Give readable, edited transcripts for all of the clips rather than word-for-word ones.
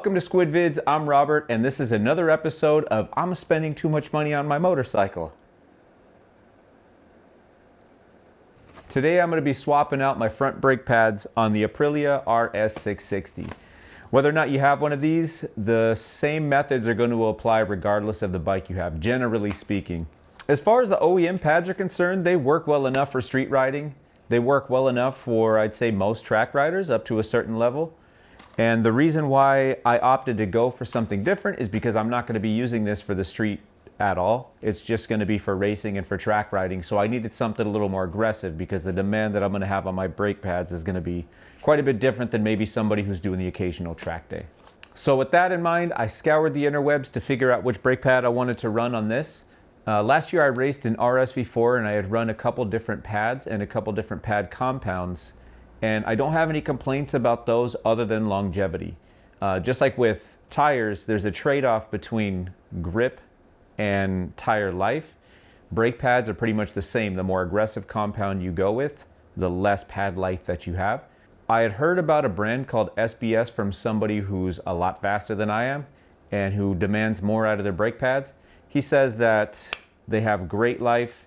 Welcome to SkwidVids, I'm Robert, and this is another episode of I'm spending too much money on my motorcycle. Today I'm going to be swapping out my front brake pads on the Aprilia RS 660. Whether or not you have one of these, the same methods are going to apply regardless of the bike you have, generally speaking. As far as the OEM pads are concerned, they work well enough for street riding. They work well enough for, I'd say, most track riders up to a certain level. And the reason why I opted to go for something different is because I'm not going to be using this for the street at all. It's just going to be for racing and for track riding. So I needed something a little more aggressive because the demand that I'm going to have on my brake pads is going to be quite a bit different than maybe somebody who's doing the occasional track day. So with that in mind, I scoured the interwebs to figure out which brake pad I wanted to run on this. Last year I raced an RS V4 and I had run a couple different pads and a couple different pad compounds. And I don't have any complaints about those other than longevity. Just like with tires, there's a trade-off between grip and tire life. Brake pads are pretty much the same. The more aggressive compound you go with, the less pad life that you have. I had heard about a brand called SBS from somebody who's a lot faster than I am and who demands more out of their brake pads. He says that they have great life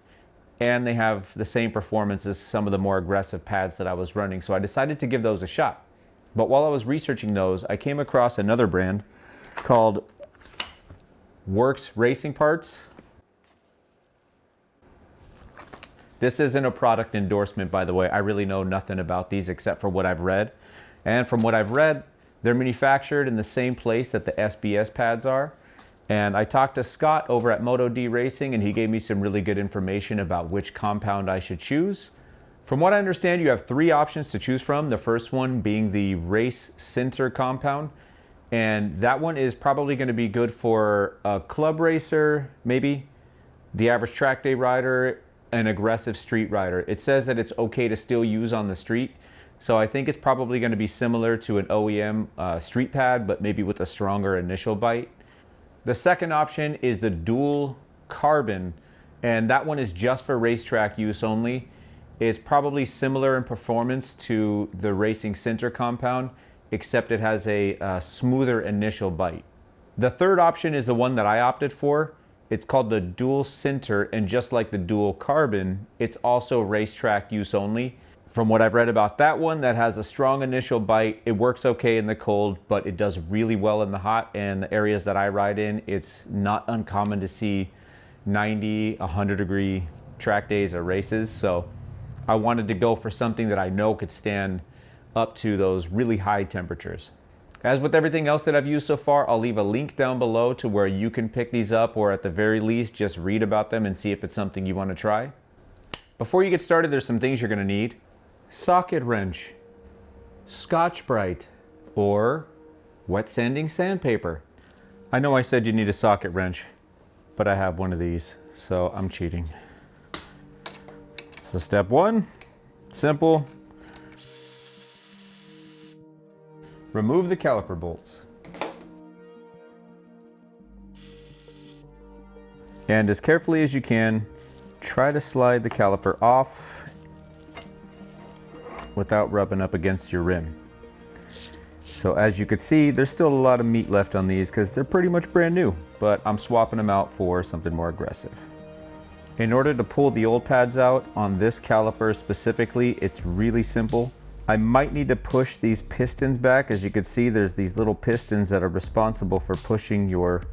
and they have the same performance as some of the more aggressive pads that I was running. So I decided to give those a shot. But while I was researching those, I came across another brand called Works Racing Parts. This isn't a product endorsement, by the way. I really know nothing about these except for what I've read. And from what I've read, they're manufactured in the same place that the SBS pads are. And I talked to Scott over at Moto D Racing and he gave me some really good information about which compound I should choose. From what I understand, you have three options to choose from. The first one being the race sinter compound. And that one is probably going to be good for a club racer, maybe the average track day rider, an aggressive street rider. It says that it's okay to still use on the street. So I think it's probably going to be similar to an OEM street pad, but maybe with a stronger initial bite. The second option is the dual carbon, and that one is just for racetrack use only. It's probably similar in performance to the racing sinter compound, except it has a smoother initial bite. The third option is the one that I opted for. It's called the dual sinter, and just like the dual carbon, it's also racetrack use only. From what I've read about that one, that has a strong initial bite. It works okay in the cold, but it does really well in the hot. And the areas that I ride in, it's not uncommon to see 90, 100 degree track days or races. So I wanted to go for something that I know could stand up to those really high temperatures. As with everything else that I've used so far, I'll leave a link down below to where you can pick these up, or at the very least, just read about them and see if it's something you want to try. Before you get started, there's some things you're going to need. Socket wrench, Scotch-Brite, or wet sanding sandpaper. I know I said you need a socket wrench, but I have one of these, so I'm cheating. So step one, simple. Remove the caliper bolts. And as carefully as you can, try to slide the caliper off without rubbing up against your rim. So as you can see, there's still a lot of meat left on these because they're pretty much brand new, but I'm swapping them out for something more aggressive. In order to pull the old pads out on this caliper specifically, it's really simple. I might need to push these pistons back. As you can see, there's these little pistons that are responsible for pushing your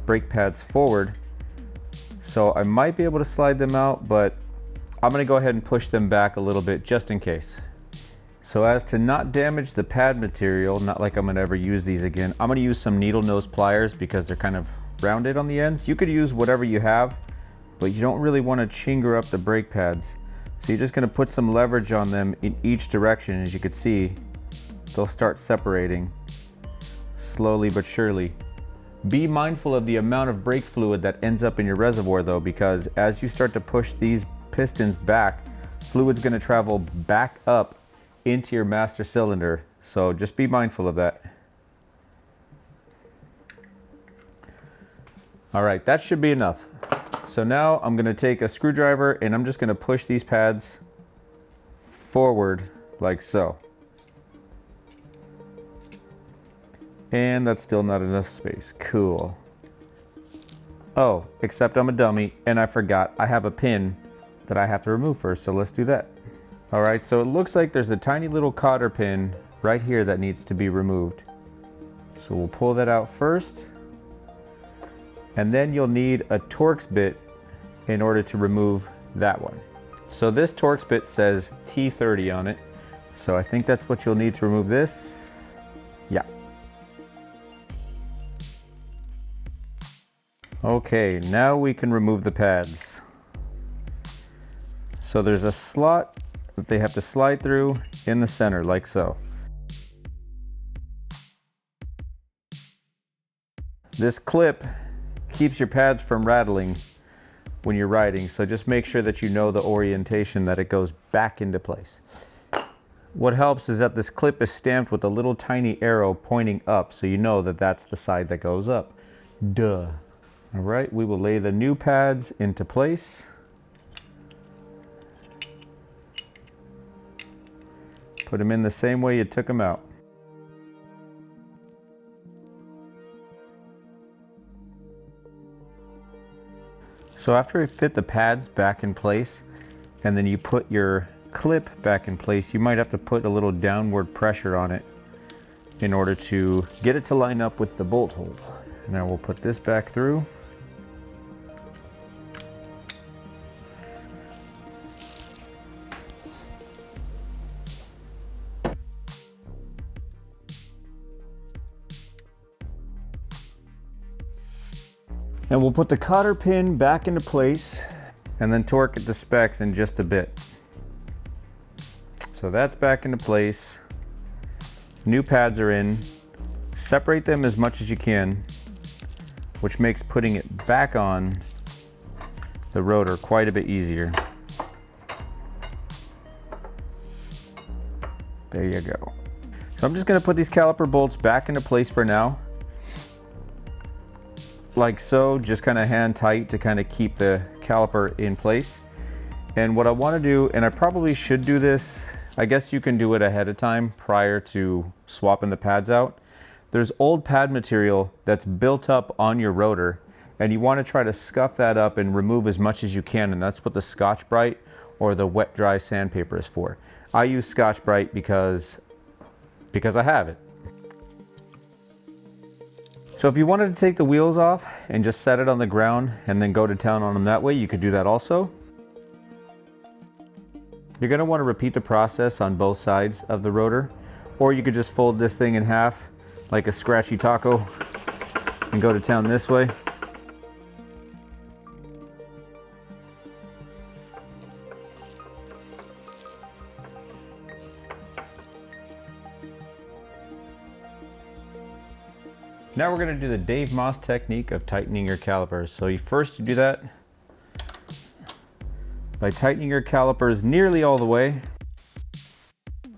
brake pads forward. So I might be able to slide them out, but I'm going to go ahead and push them back a little bit just in case. So as to not damage the pad material, not like I'm going to ever use these again, I'm going to use some needle nose pliers because they're kind of rounded on the ends. You could use whatever you have, but you don't really want to chinger up the brake pads. So you're just going to put some leverage on them in each direction. As you can see, they'll start separating slowly but surely. Be mindful of the amount of brake fluid that ends up in your reservoir though, because as you start to push these pistons back, fluid's going to travel back up into your master cylinder. So just be mindful of that. All right, that should be enough. So now I'm going to take a screwdriver and I'm just going to push these pads forward like so. And that's still not enough space. Cool. Oh, except I'm a dummy and I forgot I have a pin that I have to remove first, so let's do that. All right, so it looks like there's a tiny little cotter pin right here that needs to be removed. So we'll pull that out first. And then you'll need a Torx bit in order to remove that one. So this Torx bit says T30 on it. So I think that's what you'll need to remove this. Yeah. Okay, now we can remove the pads. So there's a slot that they have to slide through in the center, like so. This clip keeps your pads from rattling when you're riding, so just make sure that you know the orientation that it goes back into place. What helps is that this clip is stamped with a little tiny arrow pointing up, so you know that that's the side that goes up. Duh. All right, we will lay the new pads into place. Put them in the same way you took them out. So after you fit the pads back in place, and then you put your clip back in place, you might have to put a little downward pressure on it in order to get it to line up with the bolt hole. Now we'll put this back through. And we'll put the cotter pin back into place and then torque it to specs in just a bit. So that's back into place. New pads are in. Separate them as much as you can, which makes putting it back on the rotor quite a bit easier. There you go. So I'm just going to put these caliper bolts back into place for now. Like so, just kind of hand tight to kind of keep the caliper in place. And what I want to do, and I probably should do this, I guess you can do it ahead of time prior to swapping the pads out. There's old pad material that's built up on your rotor, and you want to try to scuff that up and remove as much as you can, and that's what the Scotch-Brite or the wet dry sandpaper is for. I use Scotch-Brite because I have it. So if you wanted to take the wheels off and just set it on the ground and then go to town on them that way, you could do that also. You're going to want to repeat the process on both sides of the rotor, or you could just fold this thing in half like a scratchy taco and go to town this way. Now we're going to do the Dave Moss technique of tightening your calipers. So you do that by tightening your calipers nearly all the way.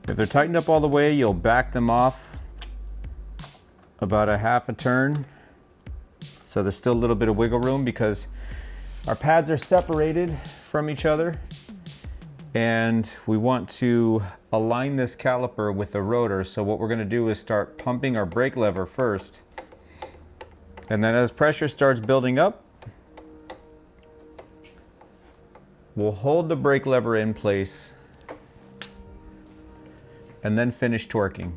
If they're tightened up all the way, you'll back them off about a half a turn. So there's still a little bit of wiggle room because our pads are separated from each other. And we want to align this caliper with the rotor. So what we're going to do is start pumping our brake lever first. And then as pressure starts building up, we'll hold the brake lever in place and then finish torquing.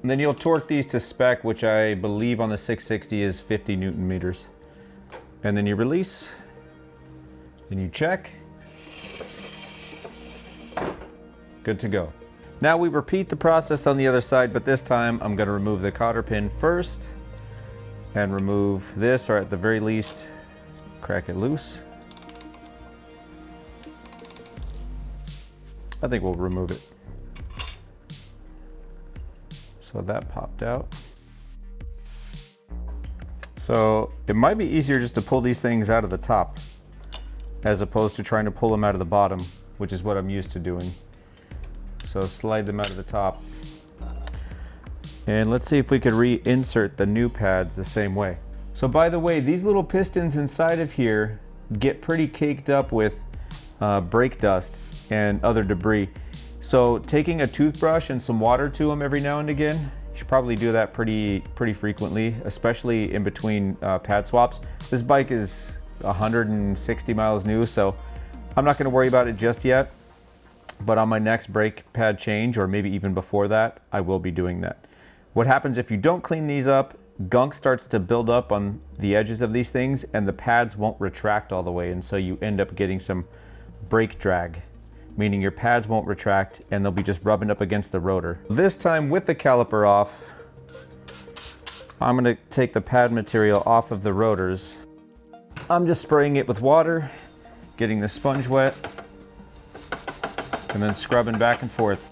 And then you'll torque these to spec, which I believe on the 660 is 50 Newton meters. And then you release, then you check. Good to go. Now we repeat the process on the other side, but this time I'm going to remove the cotter pin first and remove this, or at the very least, crack it loose. I think we'll remove it. So that popped out. So it might be easier just to pull these things out of the top as opposed to trying to pull them out of the bottom, which is what I'm used to doing. So slide them out of the top. And let's see if we could reinsert the new pads the same way. So by the way, these little pistons inside of here get pretty caked up with brake dust and other debris. So taking a toothbrush and some water to them every now and again, you should probably do that pretty frequently, especially in between pad swaps. This bike is 160 miles new, so I'm not going to worry about it just yet. But on my next brake pad change, or maybe even before that, I will be doing that. What happens if you don't clean these up, gunk starts to build up on the edges of these things and the pads won't retract all the way, and so you end up getting some brake drag, meaning your pads won't retract and they'll be just rubbing up against the rotor. This time with the caliper off, I'm going to take the pad material off of the rotors. I'm just spraying it with water, getting the sponge wet, and then scrubbing back and forth.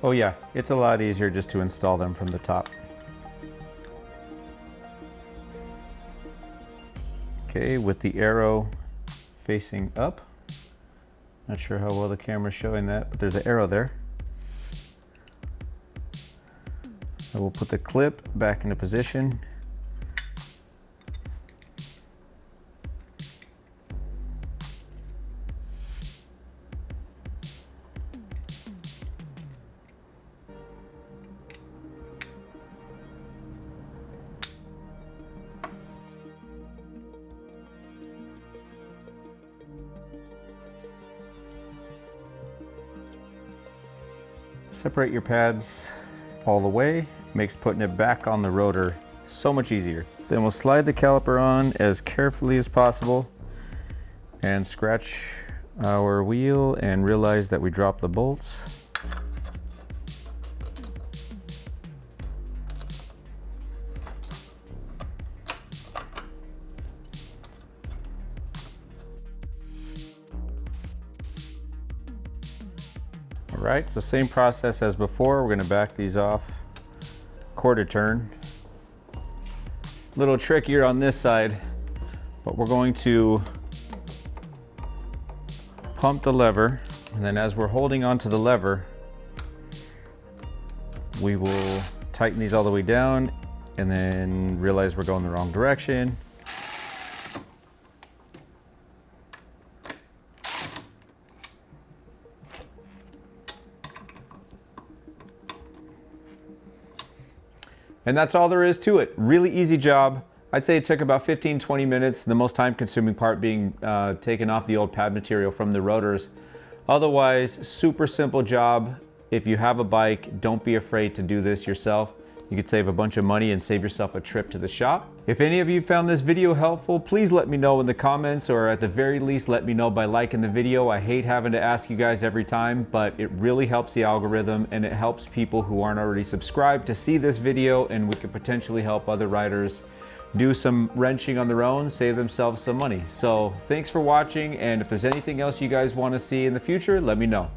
Oh yeah, it's a lot easier just to install them from the top. Okay, with the arrow facing up. Not sure how well the camera's showing that, but there's an arrow there. I will put the clip back into position. Separate your pads all the way. Makes putting it back on the rotor so much easier. Then we'll slide the caliper on as carefully as possible and scratch our wheel and realize that we dropped the bolts. All right, so same process as before. We're gonna back these off quarter turn. A little trickier on this side, but we're going to pump the lever, and then as we're holding onto the lever, we will tighten these all the way down and then realize we're going the wrong direction. And that's all there is to it. Really easy job. I'd say it took about 15-20 minutes, the most time consuming part being taking off the old pad material from the rotors. Otherwise, super simple job. If you have a bike, don't be afraid to do this yourself. You could save a bunch of money and save yourself a trip to the shop. If any of you found this video helpful, please let me know in the comments, or at the very least, let me know by liking the video. I hate having to ask you guys every time, but it really helps the algorithm and it helps people who aren't already subscribed to see this video, and we could potentially help other riders do some wrenching on their own, save themselves some money. So thanks for watching, and if there's anything else you guys want to see in the future, let me know.